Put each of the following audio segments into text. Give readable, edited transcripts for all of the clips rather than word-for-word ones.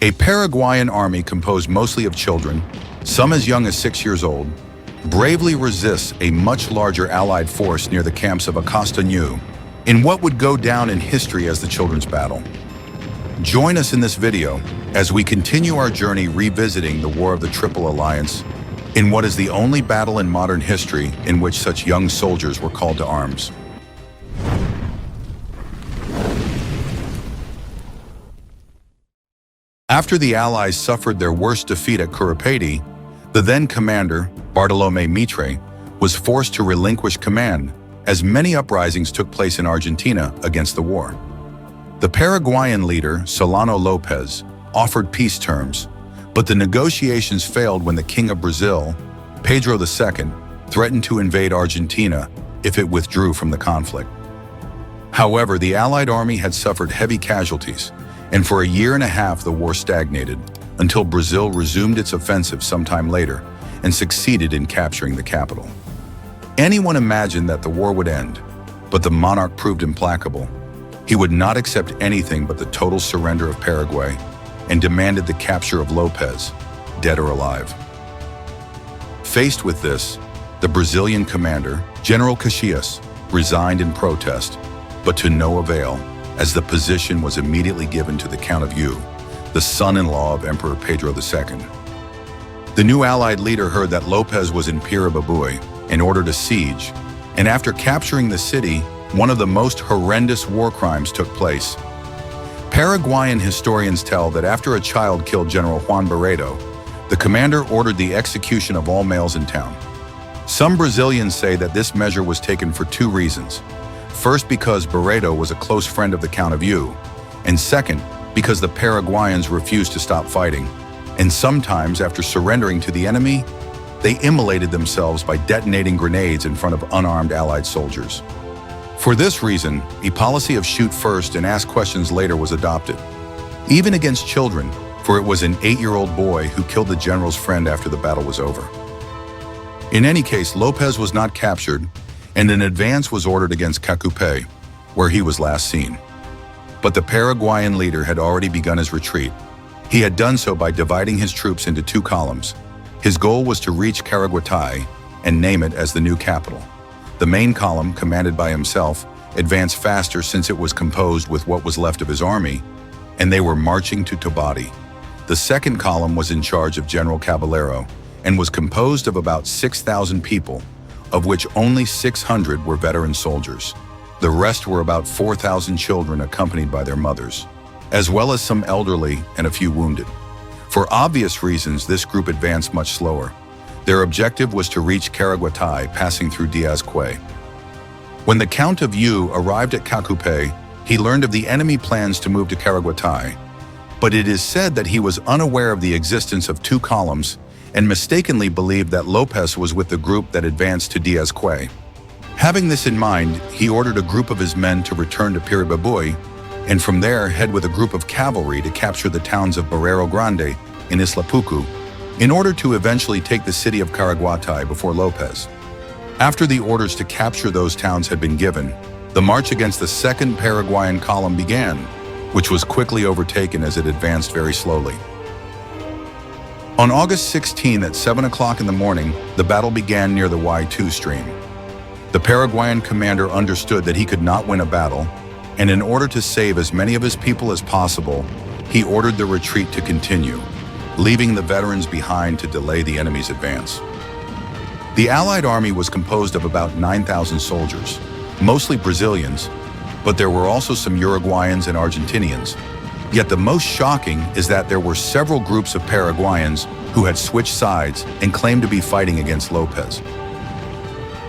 A Paraguayan army composed mostly of children, some as young as 6 years old, bravely resists a much larger Allied force near the camps of Acosta Ñu, in what would go down in history as the Children's Battle. Join us in this video as we continue our journey revisiting the War of the Triple Alliance in what is the only battle in modern history in which such young soldiers were called to arms. After the Allies suffered their worst defeat at Curupayti, the then commander, Bartolomé Mitre, was forced to relinquish command as many uprisings took place in Argentina against the war. The Paraguayan leader, Solano Lopez, offered peace terms, but the negotiations failed when the King of Brazil, Pedro II, threatened to invade Argentina if it withdrew from the conflict. However, the Allied army had suffered heavy casualties, and for a year and a half the war stagnated until Brazil resumed its offensive sometime later and succeeded in capturing the capital. Anyone imagined that the war would end, but the monarch proved implacable. He would not accept anything but the total surrender of Paraguay and demanded the capture of Lopez, dead or alive. Faced with this, the Brazilian commander, General Caxias, resigned in protest, but to no avail, as the position was immediately given to the Count of Ñu, the son-in-law of Emperor Pedro II. The new Allied leader heard that Lopez was in Piribebuy and ordered a siege, and after capturing the city, one of the most horrendous war crimes took place. Paraguayan historians tell that after a child killed General Juan Barreto, the commander ordered the execution of all males in town. Some Brazilians say that this measure was taken for two reasons. First, because Barreto was a close friend of the Count of Ñu, and second, because the Paraguayans refused to stop fighting, and sometimes after surrendering to the enemy, they immolated themselves by detonating grenades in front of unarmed Allied soldiers. For this reason, a policy of shoot first and ask questions later was adopted, even against children, for it was an 8-year-old boy who killed the general's friend after the battle was over. In any case, Lopez was not captured, and an advance was ordered against Caacupé, where he was last seen. But the Paraguayan leader had already begun his retreat. He had done so by dividing his troops into two columns. His goal was to reach Caacupé and name it as the new capital. The main column, commanded by himself, advanced faster since it was composed with what was left of his army, and they were marching to Tabati. The second column was in charge of General Caballero and was composed of about 6,000 people, of which only 600 were veteran soldiers. The rest were about 4,000 children accompanied by their mothers, as well as some elderly and a few wounded. For obvious reasons, this group advanced much slower. Their objective was to reach Caacupé, passing through Diaz-Quay. When the Count of Ñu arrived at Caacupé, he learned of the enemy plans to move to Caacupé, but it is said that he was unaware of the existence of two columns and mistakenly believed that Lopez was with the group that advanced to Diaz-Quay. Having this in mind, he ordered a group of his men to return to Piribebuy, and from there head with a group of cavalry to capture the towns of Barreiro Grande and Islapucu, in order to eventually take the city of Caacupé before Lopez. After the orders to capture those towns had been given, the march against the second Paraguayan column began, which was quickly overtaken as it advanced very slowly. On August 16 at 7 o'clock in the morning, the battle began near the Y2 stream. The Paraguayan commander understood that he could not win a battle, and in order to save as many of his people as possible, he ordered the retreat to continue, leaving the veterans behind to delay the enemy's advance. The Allied army was composed of about 9,000 soldiers, mostly Brazilians, but there were also some Uruguayans and Argentinians. Yet the most shocking is that there were several groups of Paraguayans who had switched sides and claimed to be fighting against Lopez.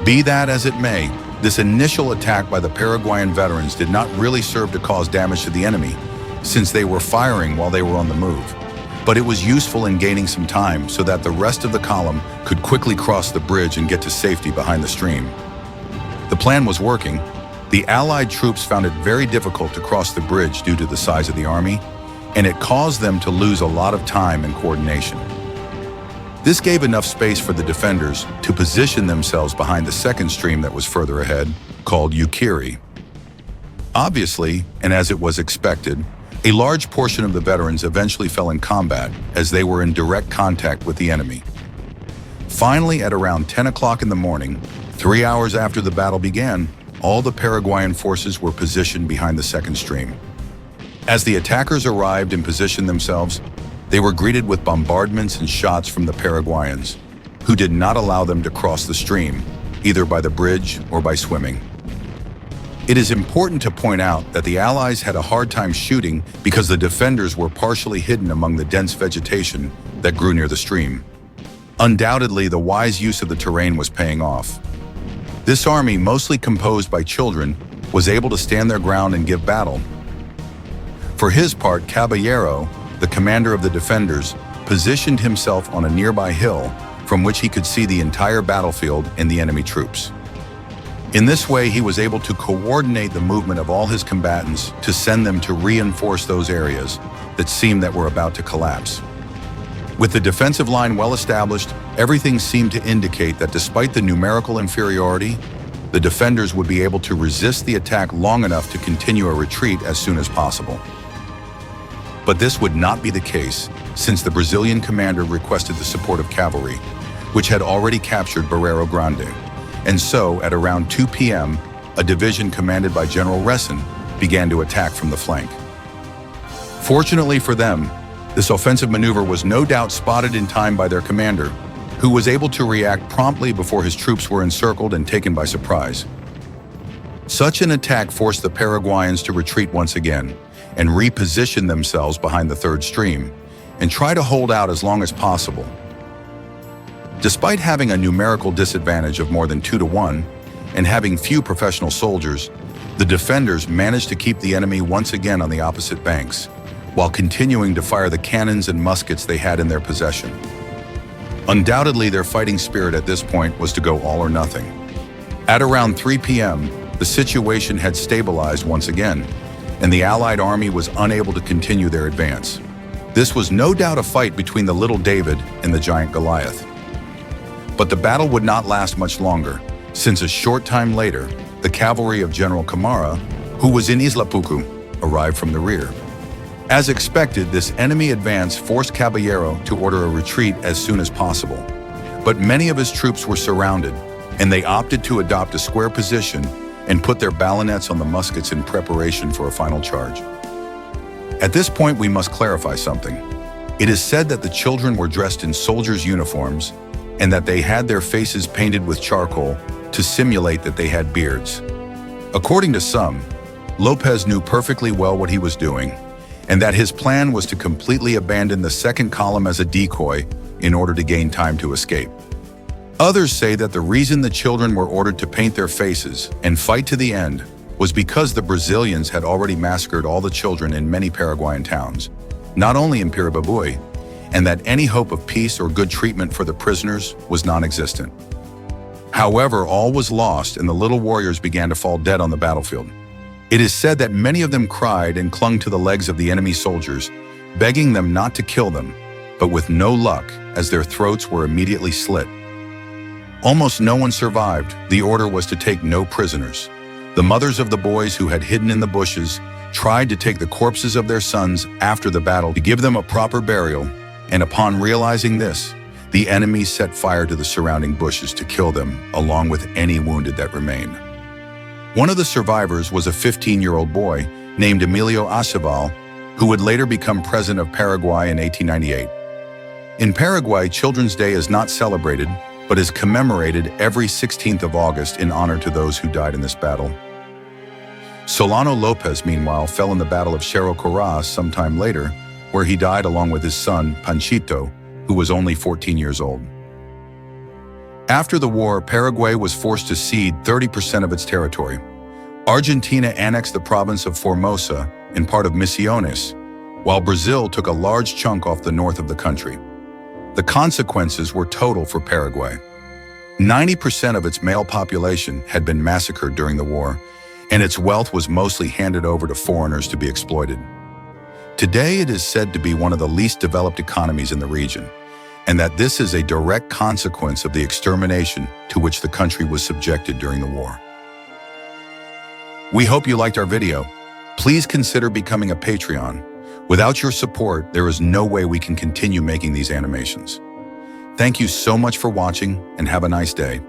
Be that as it may, this initial attack by the Paraguayan veterans did not really serve to cause damage to the enemy, since they were firing while they were on the move. But it was useful in gaining some time so that the rest of the column could quickly cross the bridge and get to safety behind the stream. The plan was working. The Allied troops found it very difficult to cross the bridge due to the size of the army, and it caused them to lose a lot of time and coordination. This gave enough space for the defenders to position themselves behind the second stream that was further ahead, called Uquiri. Obviously, and as it was expected, A large portion of the veterans eventually fell in combat as they were in direct contact with the enemy. Finally, at around 10 o'clock in the morning, 3 hours after the battle began, all the Paraguayan forces were positioned behind the second stream. As the attackers arrived and positioned themselves, they were greeted with bombardments and shots from the Paraguayans, who did not allow them to cross the stream, either by the bridge or by swimming. It is important to point out that the Allies had a hard time shooting because the defenders were partially hidden among the dense vegetation that grew near the stream. Undoubtedly, the wise use of the terrain was paying off. This army, mostly composed by children, was able to stand their ground and give battle. For his part, Caballero, the commander of the defenders, positioned himself on a nearby hill from which he could see the entire battlefield and the enemy troops. In this way, he was able to coordinate the movement of all his combatants to send them to reinforce those areas that seemed that were about to collapse. With the defensive line well established, everything seemed to indicate that despite the numerical inferiority, the defenders would be able to resist the attack long enough to continue a retreat as soon as possible. But this would not be the case, since the Brazilian commander requested the support of cavalry, which had already captured Barreiro Grande. And so, at around 2 p.m., a division commanded by General Resson began to attack from the flank. Fortunately for them, this offensive maneuver was no doubt spotted in time by their commander, who was able to react promptly before his troops were encircled and taken by surprise. Such an attack forced the Paraguayans to retreat once again and reposition themselves behind the third stream and try to hold out as long as possible. Despite having a numerical disadvantage of more than 2-1 and having few professional soldiers, the defenders managed to keep the enemy once again on the opposite banks, while continuing to fire the cannons and muskets they had in their possession. Undoubtedly, their fighting spirit at this point was to go all or nothing. At around 3 p.m., the situation had stabilized once again, and the Allied army was unable to continue their advance. This was no doubt a fight between the little David and the giant Goliath. But the battle would not last much longer, since a short time later, the cavalry of General Camara, who was in Isla Pucu, arrived from the rear. As expected, this enemy advance forced Caballero to order a retreat as soon as possible. But many of his troops were surrounded, and they opted to adopt a square position and put their bayonets on the muskets in preparation for a final charge. At this point, we must clarify something. It is said that the children were dressed in soldiers' uniforms and that they had their faces painted with charcoal to simulate that they had beards. According to some, Lopez knew perfectly well what he was doing, and that his plan was to completely abandon the second column as a decoy in order to gain time to escape. Others say that the reason the children were ordered to paint their faces and fight to the end was because the Brazilians had already massacred all the children in many Paraguayan towns, not only in Piribebuy, and that any hope of peace or good treatment for the prisoners was non-existent. However, all was lost and the little warriors began to fall dead on the battlefield. It is said that many of them cried and clung to the legs of the enemy soldiers, begging them not to kill them, but with no luck, as their throats were immediately slit. Almost no one survived. The order was to take no prisoners. The mothers of the boys who had hidden in the bushes tried to take the corpses of their sons after the battle to give them a proper burial, and upon realizing this, the enemy set fire to the surrounding bushes to kill them, along with any wounded that remained. One of the survivors was a 15-year-old boy named Emilio Aceval, who would later become president of Paraguay in 1898. In Paraguay, Children's Day is not celebrated, but is commemorated every 16th of August in honor to those who died in this battle. Solano Lopez, meanwhile, fell in the Battle of Cerro Coraz sometime later, where he died along with his son, Panchito, who was only 14 years old. After the war, Paraguay was forced to cede 30% of its territory. Argentina annexed the province of Formosa and part of Misiones, while Brazil took a large chunk off the north of the country. The consequences were total for Paraguay. 90% of its male population had been massacred during the war, and its wealth was mostly handed over to foreigners to be exploited. Today, it is said to be one of the least developed economies in the region, and that this is a direct consequence of the extermination to which the country was subjected during the war. We hope you liked our video. Please consider becoming a Patreon, Without your support, there is no way we can continue making these animations. Thank you so much for watching and have a nice day.